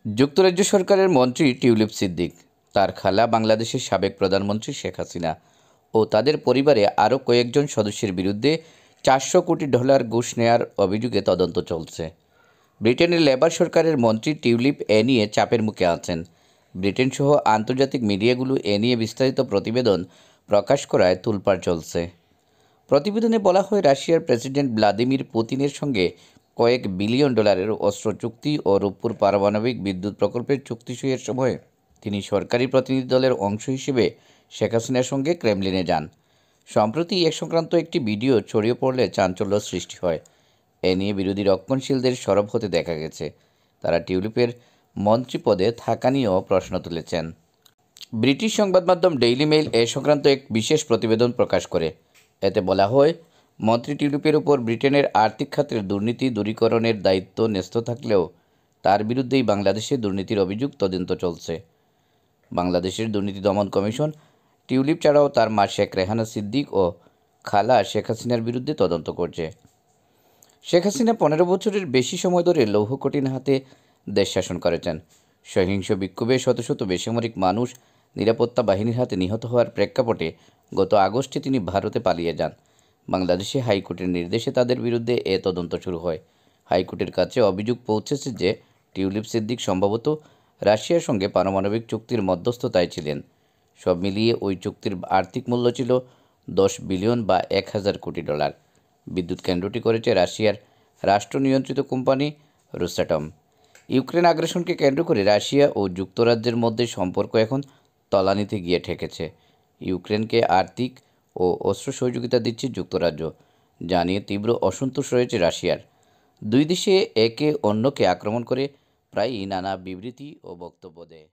যুক্তরাজ্য সরকারের মন্ত্রী টিউলিপ সিদ্দিক, তার খালা বাংলাদেশের সাবেক প্রধানমন্ত্রী শেখ হাসিনা ও তাদের পরিবারে আরও কয়েকজন সদস্যের বিরুদ্ধে 400 কোটি ডলার ঘুষ নেয়ার অভিযোগে তদন্ত চলছে। ব্রিটেনের লেবার সরকারের মন্ত্রী টিউলিপ এ নিয়ে চাপের মুখে আছেন। ব্রিটেনসহ আন্তর্জাতিক মিডিয়াগুলো এ নিয়ে বিস্তারিত প্রতিবেদন প্রকাশ করায় তোলপাড় চলছে। প্রতিবেদনে বলা হয়, রাশিয়ার প্রেসিডেন্ট ভ্লাদিমির পুতিনের সঙ্গে কয়েক বিলিয়ন ডলারের অস্ত্র চুক্তি ও রূপপুর পারমাণবিক বিদ্যুৎ প্রকল্পের চুক্তি সইয়ের সময় তিনি সরকারি প্রতিনিধি দলের অংশ হিসেবে শেখ হাসিনার সঙ্গে ক্রেমলিনে যান। সম্প্রতি এ সংক্রান্ত একটি ভিডিও ছড়িয়ে পড়লে চাঞ্চল্য সৃষ্টি হয়। এ নিয়ে বিরোধী রক্ষণশীলদের সরব হতে দেখা গেছে। তারা টিউলিপের মন্ত্রী পদে থাকা নিয়েও প্রশ্ন তুলেছেন। ব্রিটিশ সংবাদ মাধ্যম ডেইলি মেইল এ সংক্রান্ত এক বিশেষ প্রতিবেদন প্রকাশ করে। এতে বলা হয়, মন্ত্রী টিউলিপের উপর ব্রিটেনের আর্থিক খাতের দুর্নীতি দূরীকরণের দায়িত্ব ন্যস্ত থাকলেও তার বিরুদ্ধেই বাংলাদেশে দুর্নীতির অভিযোগ তদন্ত চলছে। বাংলাদেশের দুর্নীতি দমন কমিশন টিউলিপ ছাড়াও তার মা শেখ রেহানা সিদ্দিক ও খালা শেখ হাসিনার বিরুদ্ধে তদন্ত করছে। শেখ হাসিনা 15 বছরের বেশি সময় ধরে লৌহ কঠিন হাতে দেশ শাসন করেছেন। সহিংস বিক্ষোভে শত শত বেসামরিক মানুষ নিরাপত্তা বাহিনীর হাতে নিহত হওয়ার প্রেক্ষাপটে গত আগস্টে তিনি ভারতে পালিয়ে যান। বাংলাদেশে হাইকোর্টের নির্দেশে তাদের বিরুদ্ধে এ তদন্ত শুরু হয়। হাইকোর্টের কাছে অভিযোগ পৌঁছেছে যে টিউলিপ সিদ্দিক সম্ভবত রাশিয়ার সঙ্গে পারমাণবিক চুক্তির মধ্যস্থতায় ছিলেন। সব মিলিয়ে ওই চুক্তির আর্থিক মূল্য ছিল 10 বিলিয়ন বা 1000 কোটি ডলার। বিদ্যুৎ কেন্দ্রটি করেছে রাশিয়ার রাষ্ট্রনিয়ন্ত্রিত কোম্পানি রোসাটম। ইউক্রেন আগ্রাসনকে কেন্দ্র করে রাশিয়া ও যুক্তরাজ্যের মধ্যে সম্পর্ক এখন তলানিতে গিয়ে ঠেকেছে। ইউক্রেনকে আর্থিক ও অস্ত্র সহযোগিতা দিচ্ছে যুক্তরাজ্য, যা নিয়ে তীব্র অসন্তোষ রয়েছে রাশিয়ার। দুই দেশে একে অন্যকে আক্রমণ করে প্রায়ই নানা বিবৃতি ও বক্তব্য দেয়।